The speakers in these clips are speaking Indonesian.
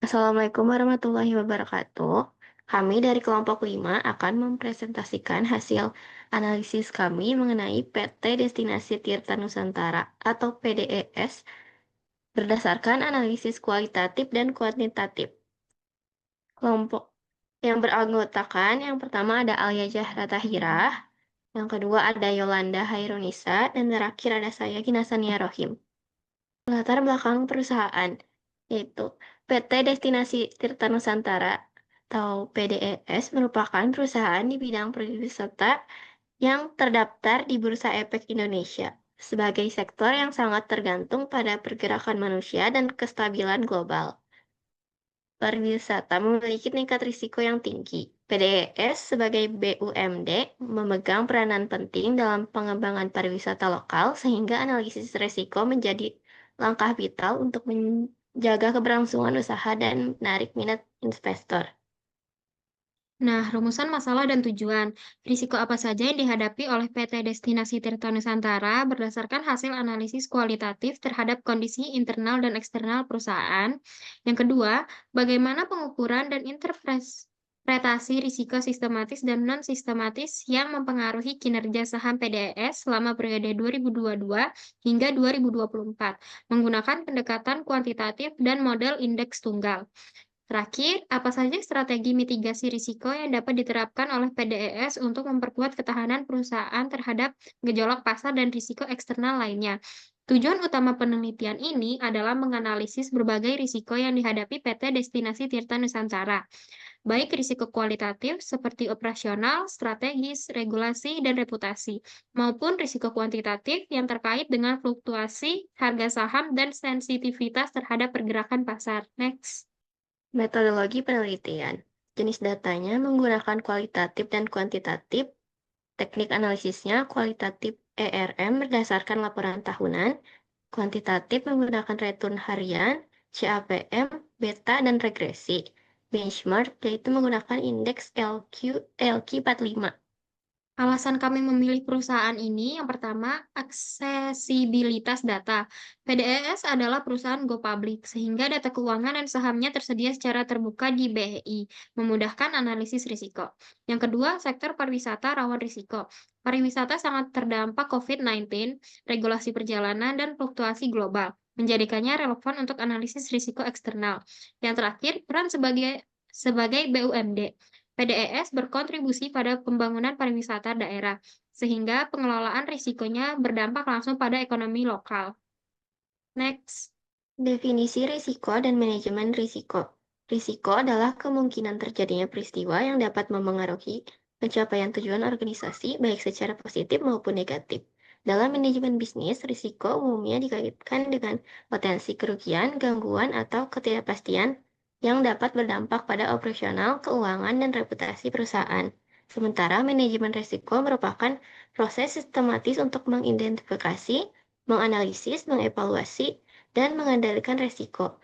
Assalamualaikum warahmatullahi wabarakatuh. Kami dari kelompok 5 akan mempresentasikan hasil analisis kami mengenai PT Destinasi Tirta Nusantara atau PDES berdasarkan analisis kualitatif dan kuantitatif. Kelompok yang beranggotakan yang pertama ada Alia Zahra Tahirah, yang kedua ada Yolanda Hairunisa, dan terakhir ada saya Gina Sania Rohim. Latar belakang perusahaan yaitu PT Destinasi Tirta Nusantara atau PDES merupakan perusahaan di bidang pariwisata yang terdaftar di Bursa Efek Indonesia sebagai sektor yang sangat tergantung pada pergerakan manusia dan kestabilan global. Pariwisata memiliki tingkat risiko yang tinggi. PDES sebagai BUMD memegang peranan penting dalam pengembangan pariwisata lokal sehingga analisis risiko menjadi langkah vital untuk menjaga keberlangsungan usaha dan menarik minat investor. Nah, rumusan masalah dan tujuan. Risiko apa saja yang dihadapi oleh PT Destinasi Tirta Nusantara berdasarkan hasil analisis kualitatif terhadap kondisi internal dan eksternal perusahaan. Yang kedua, bagaimana pengukuran dan interpretasi risiko sistematis dan non-sistematis yang mempengaruhi kinerja saham PDS selama periode 2022 hingga 2024 menggunakan pendekatan kuantitatif dan model indeks tunggal. Terakhir, apa saja strategi mitigasi risiko yang dapat diterapkan oleh PDES untuk memperkuat ketahanan perusahaan terhadap gejolak pasar dan risiko eksternal lainnya? Tujuan utama penelitian ini adalah menganalisis berbagai risiko yang dihadapi PT Destinasi Tirta Nusantara, baik risiko kualitatif seperti operasional, strategis, regulasi, dan reputasi, maupun risiko kuantitatif yang terkait dengan fluktuasi harga saham dan sensitivitas terhadap pergerakan pasar. Next. Metodologi penelitian. Jenis datanya menggunakan kualitatif dan kuantitatif. Teknik analisisnya kualitatif ERM berdasarkan laporan tahunan, kuantitatif menggunakan return harian, CAPM, beta, dan regresi. Benchmark yaitu menggunakan indeks LQ45. Alasan kami memilih perusahaan ini, yang pertama, aksesibilitas data. PDES adalah perusahaan go public, sehingga data keuangan dan sahamnya tersedia secara terbuka di BEI, memudahkan analisis risiko. Yang kedua, sektor pariwisata rawan risiko. Pariwisata sangat terdampak COVID-19, regulasi perjalanan, dan fluktuasi global, menjadikannya relevan untuk analisis risiko eksternal. Yang terakhir, peran sebagai BUMD. PDES berkontribusi pada pembangunan pariwisata daerah, sehingga pengelolaan risikonya berdampak langsung pada ekonomi lokal. Next. Definisi risiko dan manajemen risiko. Risiko adalah kemungkinan terjadinya peristiwa yang dapat memengaruhi pencapaian tujuan organisasi baik secara positif maupun negatif. Dalam manajemen bisnis, risiko umumnya dikaitkan dengan potensi kerugian, gangguan, atau ketidakpastian yang dapat berdampak pada operasional, keuangan, dan reputasi perusahaan. Sementara manajemen risiko merupakan proses sistematis untuk mengidentifikasi, menganalisis, mengevaluasi, dan mengendalikan risiko.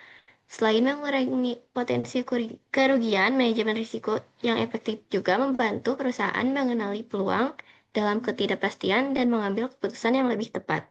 Selain mengurangi potensi kerugian, manajemen risiko yang efektif juga membantu perusahaan mengenali peluang dalam ketidakpastian dan mengambil keputusan yang lebih tepat.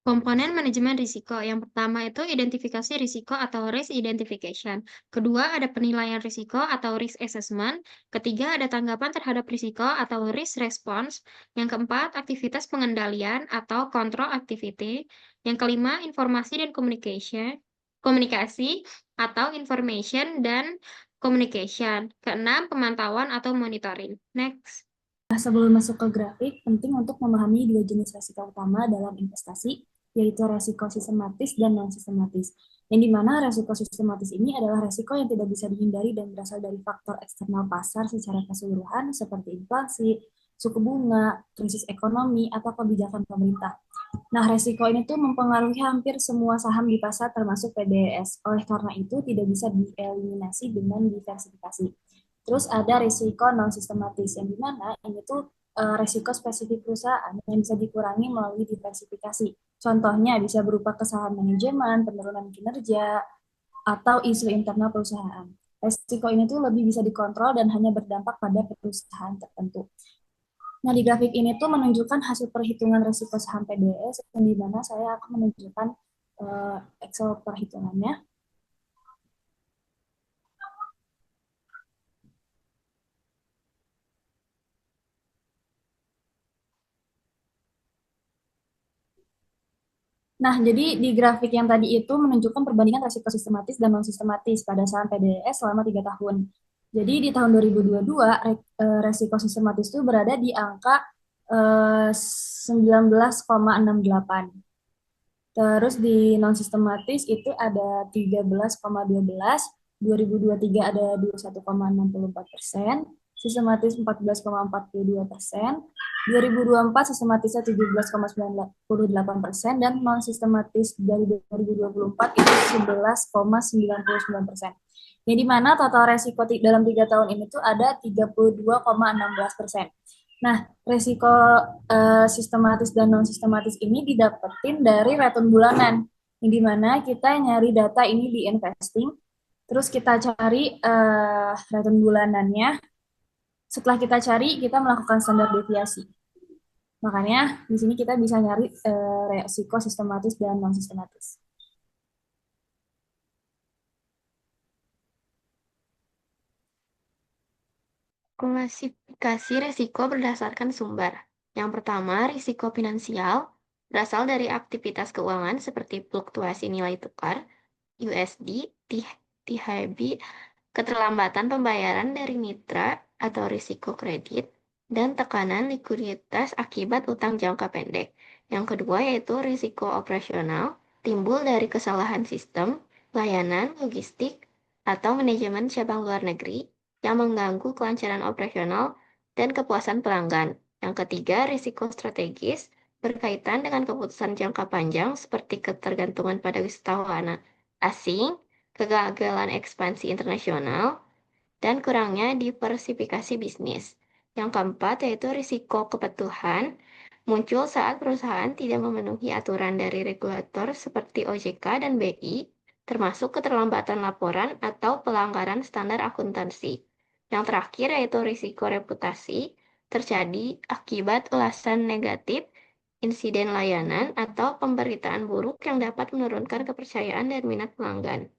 Komponen manajemen risiko. Yang pertama itu identifikasi risiko atau risk identification. Kedua ada penilaian risiko atau risk assessment. Ketiga ada tanggapan terhadap risiko atau risk response. Yang keempat aktivitas pengendalian atau control activity. Yang kelima informasi dan komunikasi atau information dan communication. Keenam pemantauan atau monitoring. Next. Nah, sebelum masuk ke grafik, penting untuk memahami dua jenis resiko utama dalam investasi, yaitu resiko sistematis dan non-sistematis. Yang dimana resiko sistematis ini adalah resiko yang tidak bisa dihindari dan berasal dari faktor eksternal pasar secara keseluruhan seperti inflasi, suku bunga, krisis ekonomi, atau kebijakan pemerintah. Nah, resiko ini tuh mempengaruhi hampir semua saham di pasar termasuk PDS. Oleh karena itu, tidak bisa dieliminasi dengan diversifikasi. Terus ada risiko non sistematis yang dimana ini tuh risiko spesifik perusahaan yang bisa dikurangi melalui diversifikasi. Contohnya bisa berupa kesalahan manajemen, penurunan kinerja, atau isu internal perusahaan. Risiko ini tuh lebih bisa dikontrol dan hanya berdampak pada perusahaan tertentu. Nah, di grafik ini tuh menunjukkan hasil perhitungan risiko saham PDS, yang dimana saya akan menunjukkan Excel perhitungannya. Nah, jadi di grafik yang tadi itu menunjukkan perbandingan resiko sistematis dan non-sistematis pada saham PDS selama 3 tahun. Jadi di tahun 2022, resiko sistematis itu berada di angka 19,68. Terus di non-sistematis itu ada 13,12, 2023 ada 21,64%, sistematis 14,42%, 2024 sistematisnya 17,98%, dan non-sistematis dari 2024 itu 11,99%. Yang dimana total resiko dalam 3 tahun ini tuh ada 32,16%. Nah, resiko sistematis dan non sistematis ini didapetin dari return bulanan, yang dimana kita nyari data ini di investing, terus kita cari return bulanannya. Setelah kita cari, kita melakukan standar deviasi. Makanya di sini kita bisa nyari resiko sistematis dan non sistematis. Klasifikasi risiko berdasarkan sumber. Yang pertama, risiko finansial berasal dari aktivitas keuangan seperti fluktuasi nilai tukar, USD, THB, keterlambatan pembayaran dari mitra atau risiko kredit, dan tekanan likuiditas akibat utang jangka pendek. Yang kedua yaitu risiko operasional, timbul dari kesalahan sistem, layanan, logistik, atau manajemen cabang luar negeri yang mengganggu kelancaran operasional dan kepuasan pelanggan. Yang ketiga, risiko strategis berkaitan dengan keputusan jangka panjang seperti ketergantungan pada wisatawan asing, kegagalan ekspansi internasional, dan kurangnya diversifikasi bisnis. Yang keempat yaitu risiko kepatuhan muncul saat perusahaan tidak memenuhi aturan dari regulator seperti OJK dan BI, termasuk keterlambatan laporan atau pelanggaran standar akuntansi. Yang terakhir yaitu risiko reputasi terjadi akibat ulasan negatif, insiden layanan, atau pemberitaan buruk yang dapat menurunkan kepercayaan dan minat pelanggan.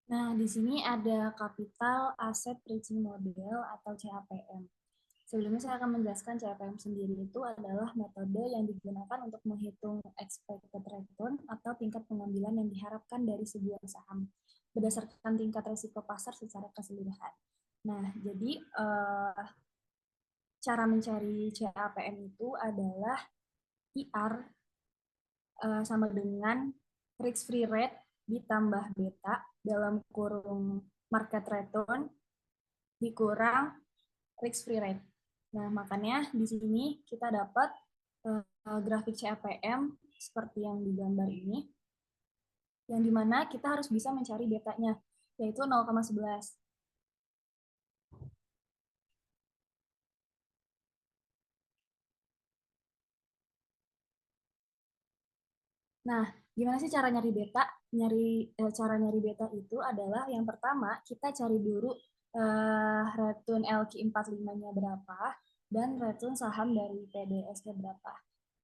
Nah, di sini ada Capital Asset Pricing Model atau CAPM. Sebelumnya saya akan menjelaskan CAPM sendiri itu adalah metode yang digunakan untuk menghitung expected return atau tingkat pengambilan yang diharapkan dari sebuah saham berdasarkan tingkat risiko pasar secara keseluruhan. Nah, jadi cara mencari CAPM itu adalah IR sama dengan risk free rate ditambah beta dalam kurung market return dikurang risk free rate. Nah, makanya di sini kita dapat grafik CAPM seperti yang digambar ini, yang dimana kita harus bisa mencari betanya, yaitu 0,11. Nah, gimana sih cara nyari beta? Cara nyari beta itu adalah yang pertama kita cari dulu return LQ45-nya berapa dan return saham dari PDS-nya berapa.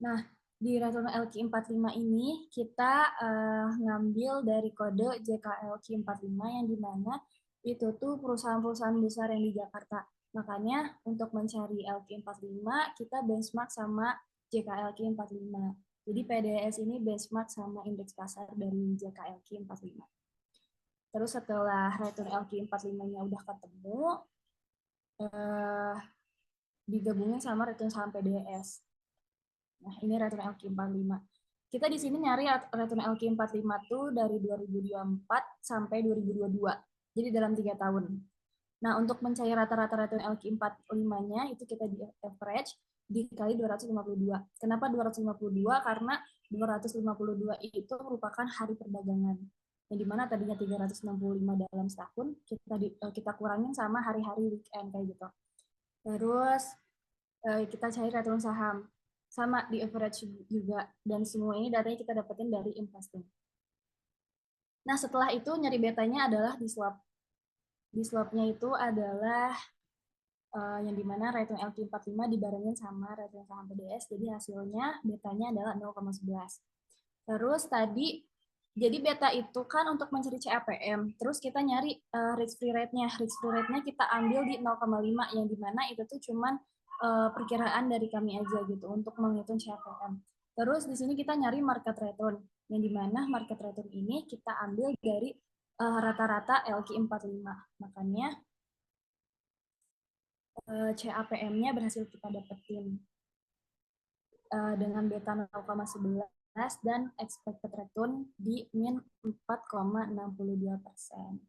Nah, di return LQ45 ini kita ngambil dari kode JKLQ45 yang dimana itu tuh perusahaan-perusahaan besar yang di Jakarta. Makanya untuk mencari LQ45 kita benchmark sama JKLQ45. Jadi PDS ini benchmark sama indeks pasar dari JKLQ 45. Terus setelah return LQ45-nya udah ketemu, digabungin sama return saham PDS. Nah, ini return LQ45. Kita di sini nyari return LQ45 tuh dari 2024 sampai 2022. Jadi dalam 3 tahun. Nah, untuk mencari rata-rata return LQ45-nya itu kita di average dikali 252. Kenapa 252? Karena 252 itu merupakan hari perdagangan. Yang dimana tadinya 365 dalam setahun, kita kurangin sama hari-hari weekend kayak gitu. Terus kita cari return saham. Sama di average juga. Dan semua ini datanya kita dapetin dari investing. Nah, setelah itu nyari betanya adalah di swap. Di swapnya itu adalah yang dimana return LQ45 dibarengin sama return saham PDS, jadi hasilnya betanya adalah 0,11. Terus tadi, jadi beta itu kan untuk mencari CAPM, terus kita nyari risk free rate-nya. Risk free rate-nya kita ambil di 0,5, yang dimana itu tuh cuman perkiraan dari kami aja gitu untuk menghitung CAPM. Terus di sini kita nyari market return, yang dimana market return ini kita ambil dari rata-rata LQ45. Makanya CAPM-nya berhasil kita dapetin dengan beta 0,11 dan expected return di min 4,62%.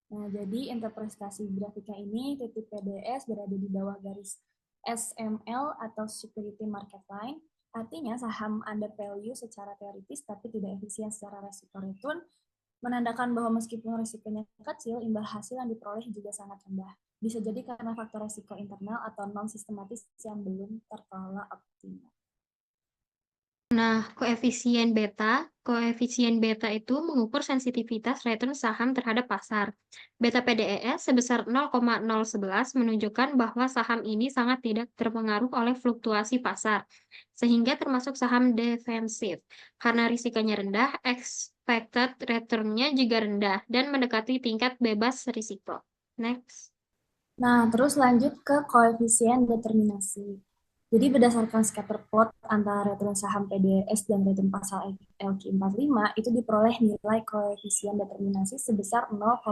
Nah, jadi interpretasi grafiknya ini titik PDS berada di bawah garis SML atau Security Market Line, artinya saham under value secara teoritis tapi tidak efisien secara resiko return, menandakan bahwa meskipun risikonya kecil, imbal hasil yang diperoleh juga sangat rendah. Bisa jadi karena faktor risiko internal atau non-sistematis yang belum terkelola optimal. Nah, koefisien beta itu mengukur sensitivitas return saham terhadap pasar. Beta PDES sebesar 0,011 menunjukkan bahwa saham ini sangat tidak terpengaruh oleh fluktuasi pasar, sehingga termasuk saham defensif. Karena risikonya rendah, expected return-nya juga rendah dan mendekati tingkat bebas risiko. Next. Nah, terus lanjut ke koefisien determinasi. Jadi berdasarkan scatter plot antara return saham PDS dan return pasar LQ45 itu diperoleh nilai koefisien determinasi sebesar 0,03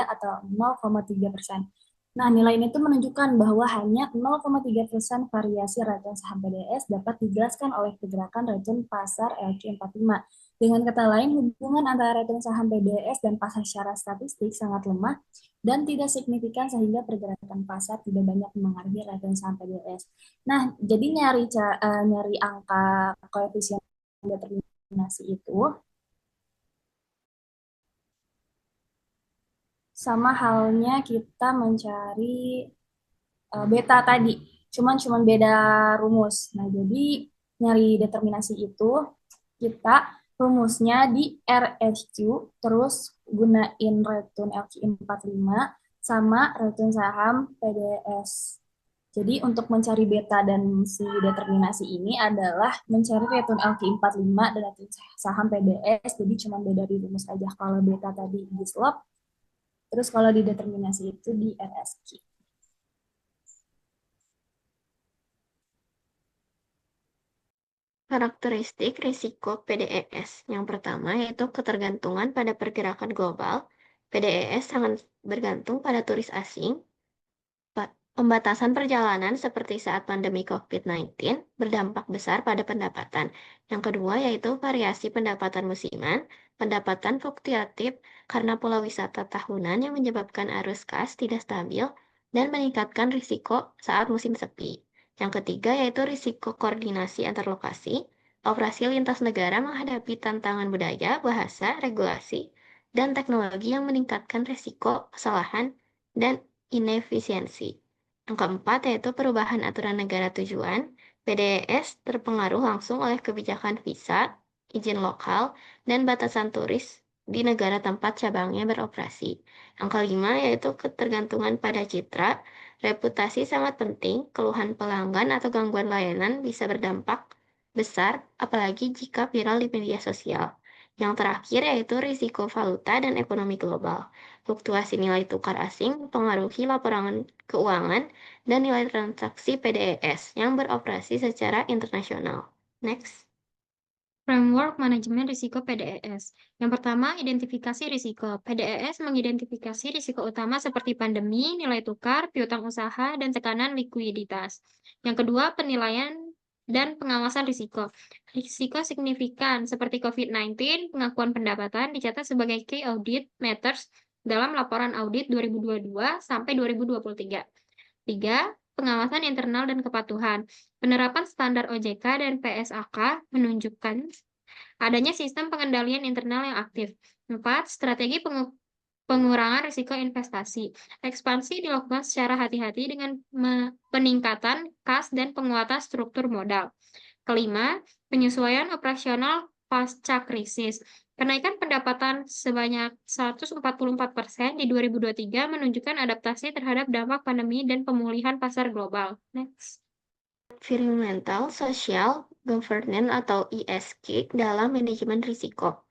atau 0,3%. Nah, nilai ini tuh menunjukkan bahwa hanya 0,3% variasi return saham PDS dapat dijelaskan oleh pergerakan return pasar LQ45. Dengan kata lain, hubungan antara return saham PDS dan pasar secara statistik sangat lemah dan tidak signifikan sehingga pergerakan pasar tidak banyak mempengaruhi return saham PDS. Nah, jadi nyari angka koefisien determinasi itu sama halnya kita mencari beta tadi, cuman beda rumus. Nah, jadi nyari determinasi itu kita rumusnya di RSQ, terus gunain return LQ45 sama return saham PDS. Jadi untuk mencari beta dan si determinasi ini adalah mencari return LQ45 dan return saham PDS, jadi cuma beda di rumus aja. Kalau beta tadi di slope, terus kalau di determinasi itu di RSQ. Karakteristik risiko PDES. Yang pertama yaitu ketergantungan pada pergerakan global. PDES sangat bergantung pada turis asing. Pembatasan perjalanan seperti saat pandemi COVID-19 berdampak besar pada pendapatan. Yang kedua yaitu variasi pendapatan musiman, pendapatan fluktuatif karena pulau wisata tahunan yang menyebabkan arus kas tidak stabil dan meningkatkan risiko saat musim sepi. Yang ketiga yaitu risiko koordinasi antar lokasi, operasi lintas negara menghadapi tantangan budaya, bahasa, regulasi, dan teknologi yang meningkatkan risiko kesalahan dan inefisiensi. Yang keempat yaitu perubahan aturan negara tujuan. PDES terpengaruh langsung oleh kebijakan visa, izin lokal, dan batasan turis di negara tempat cabangnya beroperasi. Yang kelima yaitu ketergantungan pada citra. Reputasi sangat penting, keluhan pelanggan atau gangguan layanan bisa berdampak besar, apalagi jika viral di media sosial. Yang terakhir yaitu risiko valuta dan ekonomi global. Fluktuasi nilai tukar asing mempengaruhi laporan keuangan dan nilai transaksi PDES yang beroperasi secara internasional. Next. Framework manajemen risiko PDES. Yang pertama, identifikasi risiko. PDES mengidentifikasi risiko utama seperti pandemi, nilai tukar, piutang usaha, dan tekanan likuiditas. Yang kedua, penilaian dan pengawasan risiko. Risiko signifikan seperti COVID-19, pengakuan pendapatan dicatat sebagai key audit matters dalam laporan audit 2022 sampai 2023. 3. Pengawasan internal dan kepatuhan. Penerapan standar OJK dan PSAK menunjukkan adanya sistem pengendalian internal yang aktif. 4. Strategi pengurangan risiko investasi. Ekspansi dilakukan secara hati-hati dengan peningkatan kas dan penguatan struktur modal. Kelima, penyesuaian operasional pasca krisis. Kenaikan pendapatan sebanyak 144% di 2023 menunjukkan adaptasi terhadap dampak pandemi dan pemulihan pasar global. Next. Environmental, Social, Governance atau ESG dalam manajemen risiko.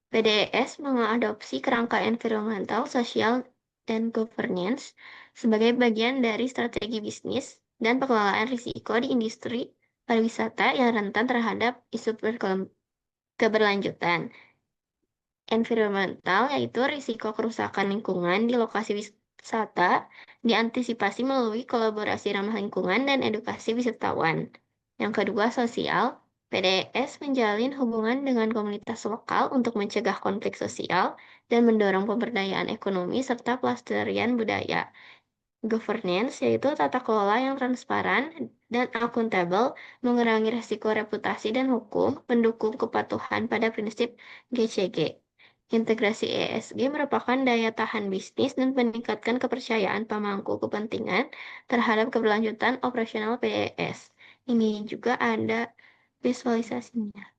PDES mengadopsi kerangka environmental, sosial, dan governance sebagai bagian dari strategi bisnis dan pengelolaan risiko di industri pariwisata yang rentan terhadap isu keberlanjutan. Environmental yaitu risiko kerusakan lingkungan di lokasi wisata diantisipasi melalui kolaborasi ramah lingkungan dan edukasi wisatawan. Yang kedua, sosial. PDS menjalin hubungan dengan komunitas lokal untuk mencegah konflik sosial dan mendorong pemberdayaan ekonomi serta pelestarian budaya. Governance yaitu tata kelola yang transparan dan akuntabel, mengurangi risiko reputasi dan hukum, mendukung kepatuhan pada prinsip GCG. Integrasi ESG merupakan daya tahan bisnis dan meningkatkan kepercayaan pemangku kepentingan terhadap keberlanjutan operasional PES. Ini juga ada visualisasinya.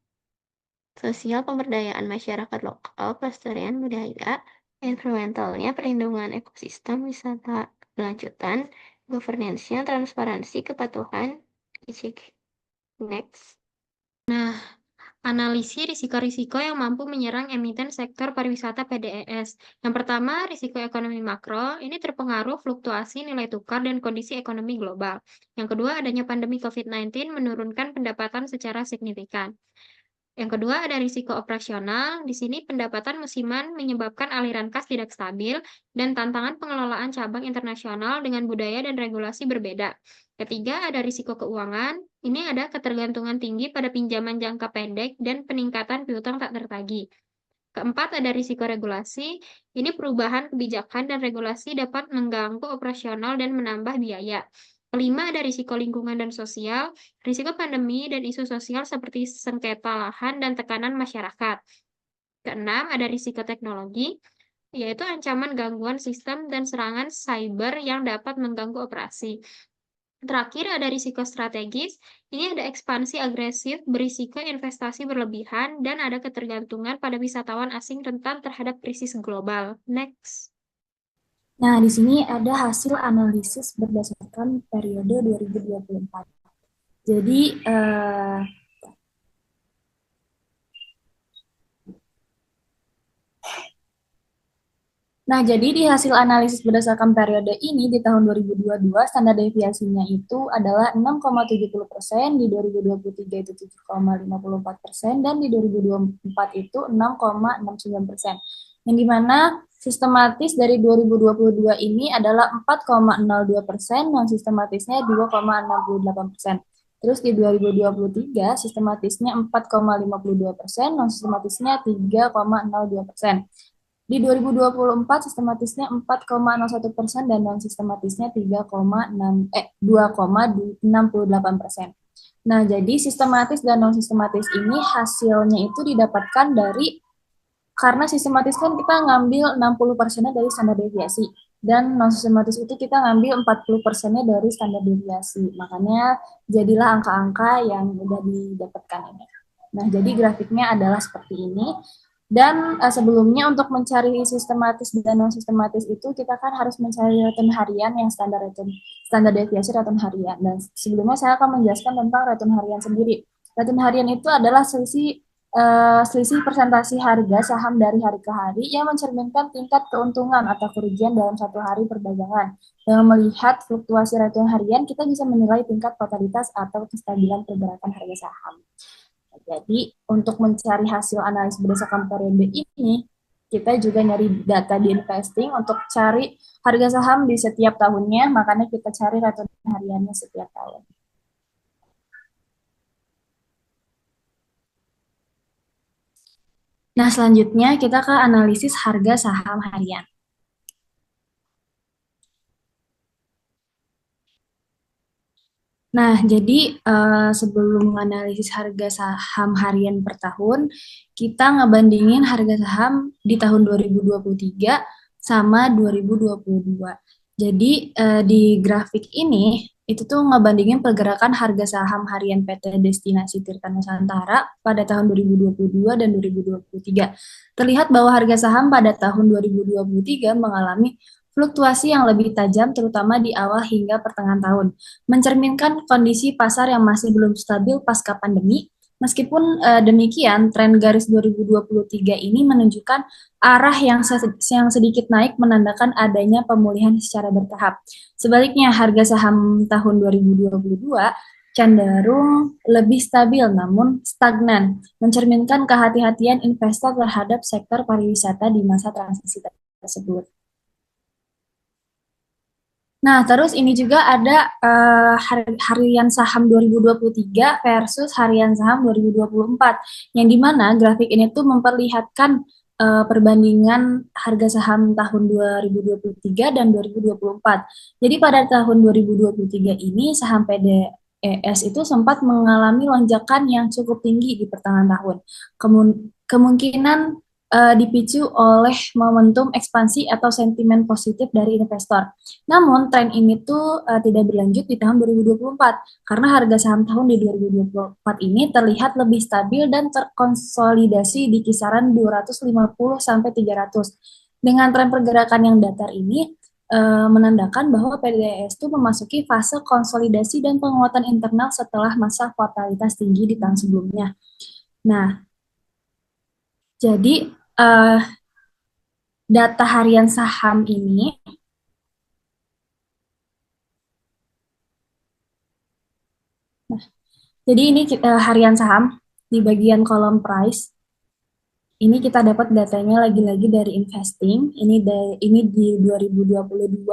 Sosial pemberdayaan masyarakat lokal, pelestarian budaya, environmentalnya perlindungan ekosistem wisata keberlanjutan, governance-nya transparansi, kepatuhan, GCG. Next. Analisis risiko-risiko yang mampu menyerang emiten sektor pariwisata PDES. Yang pertama, risiko ekonomi makro. Ini terpengaruh fluktuasi nilai tukar dan kondisi ekonomi global. Yang kedua, adanya pandemi COVID-19 menurunkan pendapatan secara signifikan. Yang kedua, ada risiko operasional. Di sini pendapatan musiman menyebabkan aliran kas tidak stabil dan tantangan pengelolaan cabang internasional dengan budaya dan regulasi berbeda. Ketiga, ada risiko keuangan. Ini ada ketergantungan tinggi pada pinjaman jangka pendek dan peningkatan piutang tak tertagih. Keempat, ada risiko regulasi. Ini perubahan kebijakan dan regulasi dapat mengganggu operasional dan menambah biaya. Kelima, ada risiko lingkungan dan sosial. Risiko pandemi dan isu sosial seperti sengketa lahan dan tekanan masyarakat. Keenam, ada risiko teknologi, yaitu ancaman gangguan sistem dan serangan cyber yang dapat mengganggu operasi. Terakhir, ada risiko strategis. Ini ada ekspansi agresif, berisiko investasi berlebihan, dan ada ketergantungan pada wisatawan asing rentan terhadap krisis global. Next. Nah, di sini ada hasil analisis berdasarkan periode 2024. Jadi, di hasil analisis berdasarkan periode ini di tahun 2022, standar deviasinya itu adalah 6,70%, di 2023 itu 7,54%, dan di 2024 itu 6,69%. Yang dimana sistematis dari 2022 ini adalah 4,02%, non sistematisnya 2,68%. Terus di 2023 sistematisnya 4,52%, non sistematisnya 3,02%. Di 2024 sistematisnya 4,01% dan non sistematisnya 2,68%. Nah, jadi sistematis dan non sistematis ini hasilnya itu didapatkan dari, karena sistematis kan kita ngambil 60%-nya dari standar deviasi, dan non sistematis itu kita ngambil 40%-nya dari standar deviasi. Makanya jadilah angka-angka yang udah didapatkan ini. Nah, jadi grafiknya adalah seperti ini. Dan sebelumnya untuk mencari sistematis dan non sistematis itu kita kan harus mencari return harian yang standar deviasi return harian. Dan sebelumnya saya akan menjelaskan tentang return harian sendiri. Return harian itu adalah selisih presentasi harga saham dari hari ke hari yang mencerminkan tingkat keuntungan atau kerugian dalam satu hari perdagangan. Dengan melihat fluktuasi return harian, kita bisa menilai tingkat totalitas atau kestabilan pergerakan harga saham. Jadi, untuk mencari hasil analisis berdasarkan periode ini, kita juga nyari data di investing untuk cari harga saham di setiap tahunnya, makanya kita cari return hariannya setiap tahun. Nah, selanjutnya kita ke analisis harga saham harian. Nah, jadi sebelum menganalisis harga saham harian per tahun, kita ngebandingin harga saham di tahun 2023 sama 2022. Jadi di grafik ini, itu tuh ngebandingin pergerakan harga saham harian PT Destinasi Tirta Nusantara pada tahun 2022 dan 2023. Terlihat bahwa harga saham pada tahun 2023 mengalami fluktuasi yang lebih tajam terutama di awal hingga pertengahan tahun, mencerminkan kondisi pasar yang masih belum stabil pasca pandemi. Meskipun demikian, tren garis 2023 ini menunjukkan arah yang sedikit naik menandakan adanya pemulihan secara bertahap. Sebaliknya, harga saham tahun 2022 cenderung lebih stabil namun stagnan, mencerminkan kehati-hatian investor terhadap sektor pariwisata di masa transisi tersebut. Nah, terus ini juga ada harian saham 2023 versus harian saham 2024, yang dimana grafik ini tuh memperlihatkan perbandingan harga saham tahun 2023 dan 2024. Jadi pada tahun 2023 ini saham PDES itu sempat mengalami lonjakan yang cukup tinggi di pertengahan tahun. Kemungkinan dipicu oleh momentum ekspansi atau sentimen positif dari investor. Namun, tren ini tuh tidak berlanjut di tahun 2024 karena harga saham tahun di 2024 ini terlihat lebih stabil dan terkonsolidasi di kisaran 250 sampai 300. Dengan tren pergerakan yang datar ini menandakan bahwa PDS itu memasuki fase konsolidasi dan penguatan internal setelah masa volatilitas tinggi di tahun sebelumnya. Nah, jadi data harian saham ini jadi ini harian saham di bagian kolom price. Ini kita dapat datanya lagi-lagi dari investing. Ini di 2022,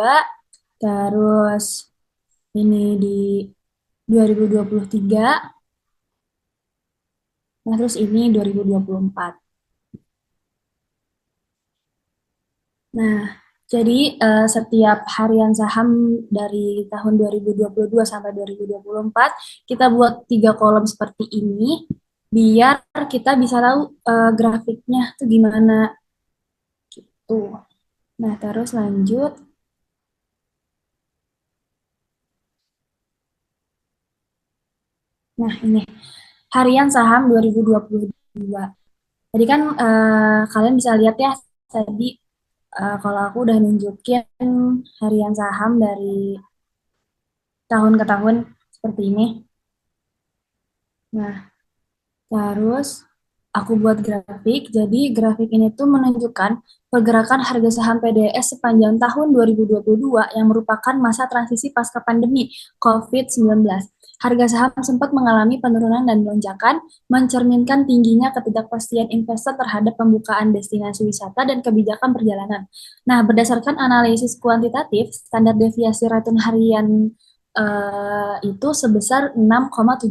terus ini di 2023. Nah, terus ini 2024. Nah, jadi setiap harian saham dari tahun 2022 sampai 2024, kita buat 3 kolom seperti ini, biar kita bisa tahu grafiknya tuh gimana gitu. Nah, terus lanjut. Nah, ini harian saham 2022. Tadi kan kalian bisa lihat ya, tadi kalau aku udah nunjukin harian saham dari tahun ke tahun seperti ini. Nah, terus aku buat grafik. Jadi grafik ini tuh menunjukkan pergerakan harga saham PDS sepanjang tahun 2022 yang merupakan masa transisi pasca pandemi COVID-19. Harga saham sempat mengalami penurunan dan lonjakan, mencerminkan tingginya ketidakpastian investor terhadap pembukaan destinasi wisata dan kebijakan perjalanan. Nah, berdasarkan analisis kuantitatif, standar deviasi ratusan harian itu sebesar 6,70%,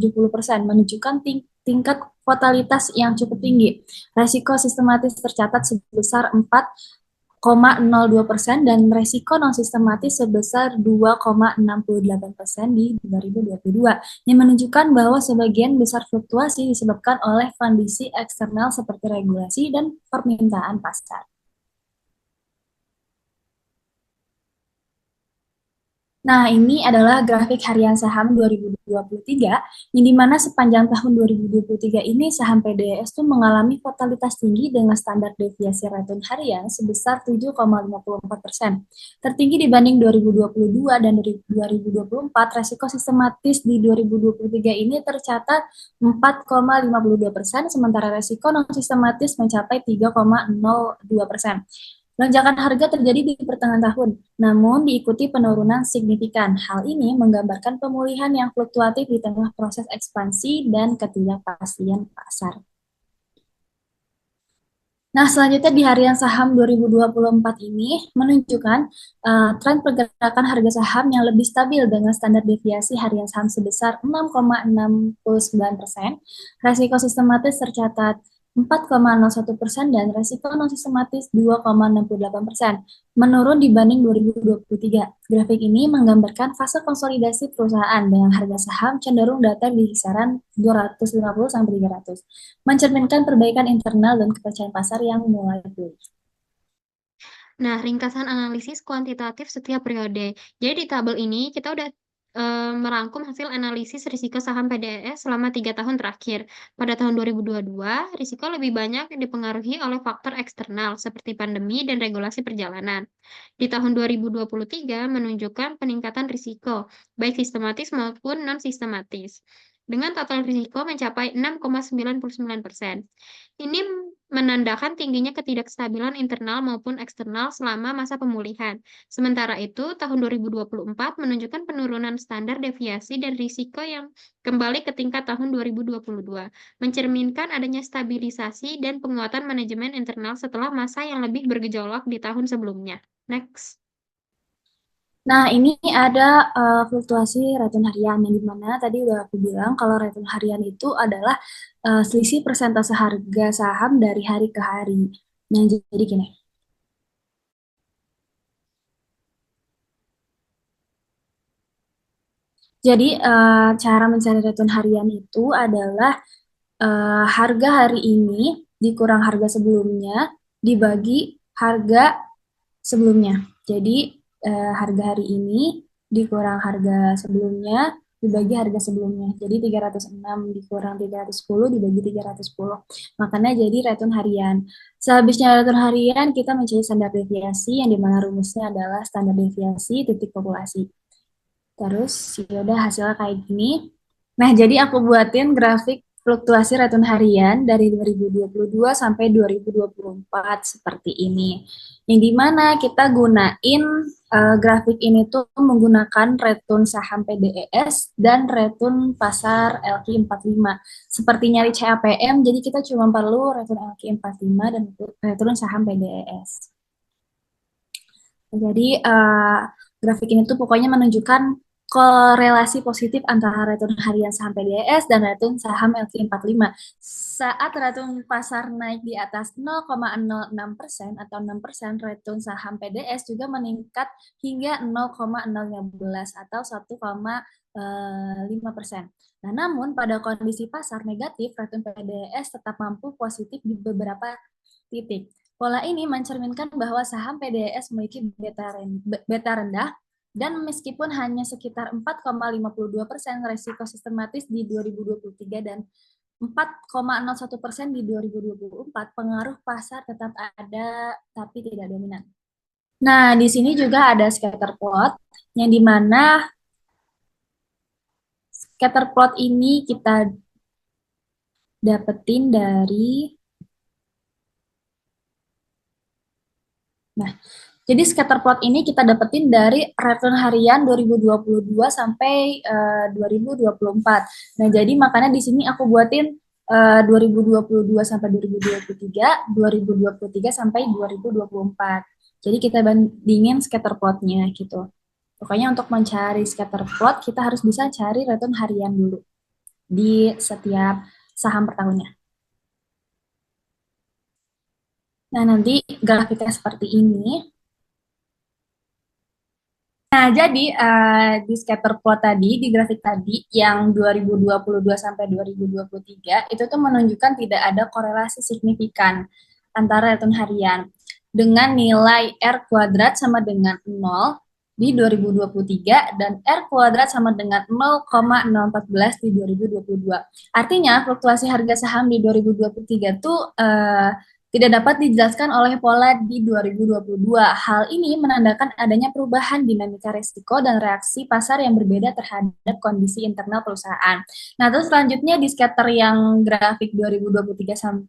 menunjukkan tingkat volatilitas yang cukup tinggi. Resiko sistematis tercatat sebesar 4,02% dan resiko non-sistematis sebesar 2,68% di 2022, yang menunjukkan bahwa sebagian besar fluktuasi disebabkan oleh kondisi eksternal seperti regulasi dan permintaan pasar. Nah, ini adalah grafik harian saham 2023, yang dimana sepanjang tahun 2023 ini saham PDS tuh mengalami volatilitas tinggi dengan standar deviasi ratusan harian sebesar 7,54%. Tertinggi dibanding 2022 dan 2024, resiko sistematis di 2023 ini tercatat 4,52%, sementara resiko non-sistematis mencapai 3,02%. Lonjakan harga terjadi di pertengahan tahun, namun diikuti penurunan signifikan. Hal ini menggambarkan pemulihan yang fluktuatif di tengah proses ekspansi dan ketidakpastian pasar. Nah, selanjutnya di harian saham 2024 ini menunjukkan tren pergerakan harga saham yang lebih stabil dengan standar deviasi harian saham sebesar 6,69%. Resiko sistematis tercatat 4,01% dan resiko non-sistematis 2,68%, menurun dibanding 2023. Grafik ini menggambarkan fase konsolidasi perusahaan dengan harga saham cenderung datar di kisaran 250-300, mencerminkan perbaikan internal dan kepercayaan pasar yang mulai pulih. Nah, ringkasan analisis kuantitatif setiap periode. Jadi di tabel ini kita udah merangkum hasil analisis risiko saham PDS selama 3 tahun terakhir. Pada tahun 2022, risiko lebih banyak dipengaruhi oleh faktor eksternal seperti pandemi dan regulasi perjalanan. Di tahun 2023 menunjukkan peningkatan risiko, baik sistematis maupun non-sistematis, dengan total risiko mencapai 6,99%. Ini menandakan tingginya ketidakstabilan internal maupun eksternal selama masa pemulihan. Sementara itu, tahun 2024 menunjukkan penurunan standar deviasi dan risiko yang kembali ke tingkat tahun 2022, mencerminkan adanya stabilisasi dan penguatan manajemen internal setelah masa yang lebih bergejolak di tahun sebelumnya. Next. Nah, ini ada fluktuasi return harian, yang dimana tadi udah aku bilang kalau return harian itu adalah selisih persentase harga saham dari hari ke hari. Nah, jadi gini. Jadi, cara mencari return harian itu adalah harga hari ini dikurang harga sebelumnya dibagi harga sebelumnya. Jadi harga hari ini dikurang harga sebelumnya dibagi harga sebelumnya. Jadi 306 dikurang 310 dibagi 310. Makanya jadi return harian. Sehabisnya return harian kita mencari standar deviasi yang dimana rumusnya adalah standar deviasi titik populasi. Terus ya udah hasilnya kayak gini. Nah, jadi aku buatin grafik fluktuasi return harian dari 2022 sampai 2024 seperti ini. Yang dimana kita gunain grafik ini tuh menggunakan return saham PDES dan return pasar LQ45. Seperti nyari CAPM, jadi kita cuma perlu return LQ45 dan return saham PDES. Jadi grafik ini tuh pokoknya menunjukkan korelasi positif antara return harian saham PDS dan return saham LQ45. Saat return pasar naik di atas 0,06% atau 6%, return saham PDS juga meningkat hingga 0,015 atau 1,5%. Nah, namun pada kondisi pasar negatif, return PDS tetap mampu positif di beberapa titik. Pola ini mencerminkan bahwa saham PDS memiliki beta rendah dan meskipun hanya sekitar 4,52% resiko sistematis di 2023 dan 4,01% di 2024, pengaruh pasar tetap ada tapi tidak dominan. Nah, di sini juga ada scatter plot yang dimana scatter plot ini kita dapetin dari jadi scatter plot ini kita dapetin dari return harian 2022 sampai 2024. Nah, jadi makanya di sini aku buatin 2022 sampai 2023, 2023 sampai 2024. Jadi kita bandingin scatter plotnya gitu. Pokoknya untuk mencari scatter plot, kita harus bisa cari return harian dulu di setiap saham per tahunnya. Nah, nanti grafiknya seperti ini. Nah, jadi di scatter plot tadi, di grafik tadi yang 2022 sampai 2023 itu tuh menunjukkan tidak ada korelasi signifikan antara return harian dengan nilai R kuadrat sama dengan 0 di 2023 dan R kuadrat sama dengan 0,014 di 2022. Artinya fluktuasi harga saham di 2023 tuh tidak dapat dijelaskan oleh pola di 2022. Hal ini menandakan adanya perubahan dinamika risiko dan reaksi pasar yang berbeda terhadap kondisi internal perusahaan. Nah, terus selanjutnya di scatter yang grafik 2023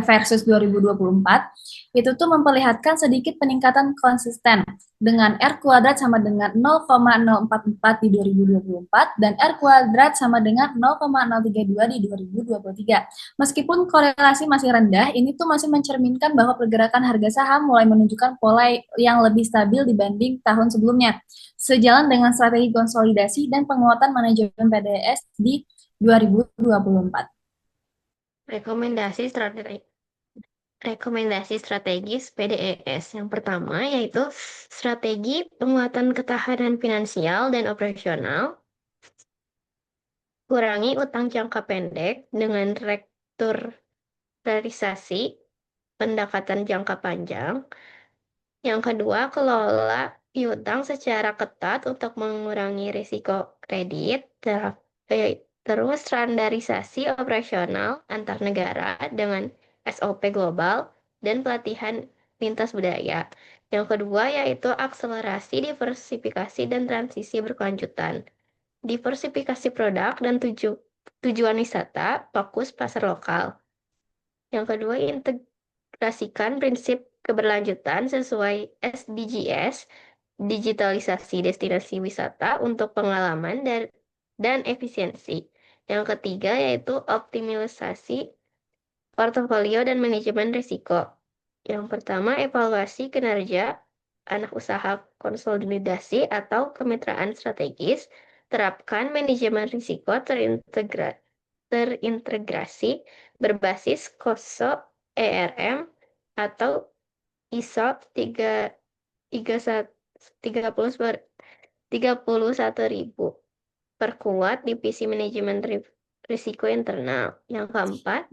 versus 2024, itu tuh memperlihatkan sedikit peningkatan konsisten dengan R kuadrat sama dengan 0,044 di 2024 dan R kuadrat sama dengan 0,032 di 2023. Meskipun korelasi masih rendah, ini tuh masih mencerminkan bahwa pergerakan harga saham mulai menunjukkan pola yang lebih stabil dibanding tahun sebelumnya. Sejalan dengan strategi konsolidasi dan penguatan manajemen PDS di 2024. Rekomendasi strategis PDES. Yang pertama yaitu strategi penguatan ketahanan finansial dan operasional, kurangi utang jangka pendek dengan restrukturisasi pendekatan jangka panjang. Yang kedua, kelola piutang secara ketat untuk mengurangi risiko kredit. Terus standarisasi operasional antar negara dengan SOP global dan pelatihan lintas budaya. Yang kedua yaitu akselerasi diversifikasi dan transisi berkelanjutan. Diversifikasi produk dan tujuan wisata, fokus pasar lokal. Yang kedua, integrasikan prinsip keberlanjutan sesuai SDGs, digitalisasi destinasi wisata untuk pengalaman dan efisiensi. Yang ketiga yaitu optimalisasi portofolio dan manajemen risiko. Yang pertama, evaluasi kinerja anak usaha konsolidasi atau kemitraan strategis. Terapkan manajemen risiko terintegrasi berbasis COSO ERM atau ISO 31000. Perkuat divisi manajemen risiko internal. Yang keempat,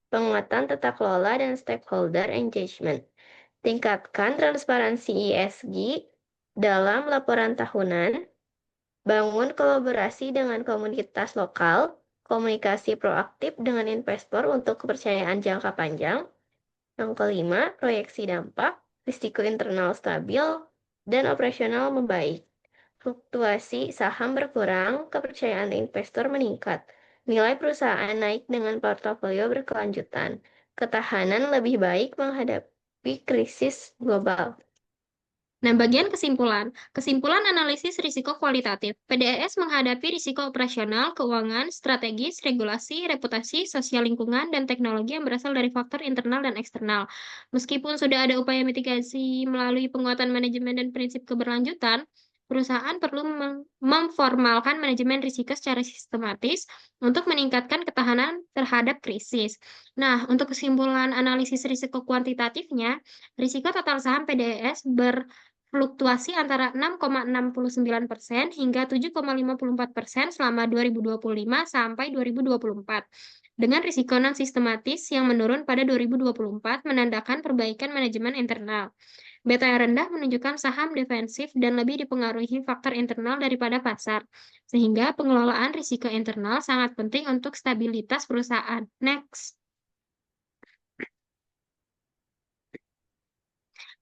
penguatan tata kelola dan stakeholder engagement. Tingkatkan transparansi ESG dalam laporan tahunan. Bangun kolaborasi dengan komunitas lokal. Komunikasi proaktif dengan investor untuk kepercayaan jangka panjang. Yang kelima, proyeksi dampak, risiko internal stabil, dan operasional membaik. Fluktuasi saham berkurang, kepercayaan investor meningkat. Nilai perusahaan naik dengan portofolio berkelanjutan. Ketahanan lebih baik menghadapi krisis global. Nah, bagian kesimpulan. Kesimpulan analisis risiko kualitatif. PDES menghadapi risiko operasional, keuangan, strategis, regulasi, reputasi, sosial lingkungan, dan teknologi yang berasal dari faktor internal dan eksternal. Meskipun sudah ada upaya mitigasi melalui penguatan manajemen dan prinsip keberlanjutan, perusahaan perlu memformalkan manajemen risiko secara sistematis untuk meningkatkan ketahanan terhadap krisis. Nah, untuk kesimpulan analisis risiko kuantitatifnya, risiko total saham PDES fluktuasi antara 6,69% hingga 7,54% selama 2025 sampai 2024. Dengan risiko non-sistematis yang menurun pada 2024 menandakan perbaikan manajemen internal. Beta yang rendah menunjukkan saham defensif dan lebih dipengaruhi faktor internal daripada pasar, sehingga pengelolaan risiko internal sangat penting untuk stabilitas perusahaan. Next.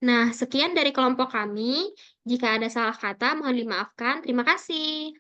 Nah, sekian dari kelompok kami. Jika ada salah kata, mohon dimaafkan. Terima kasih.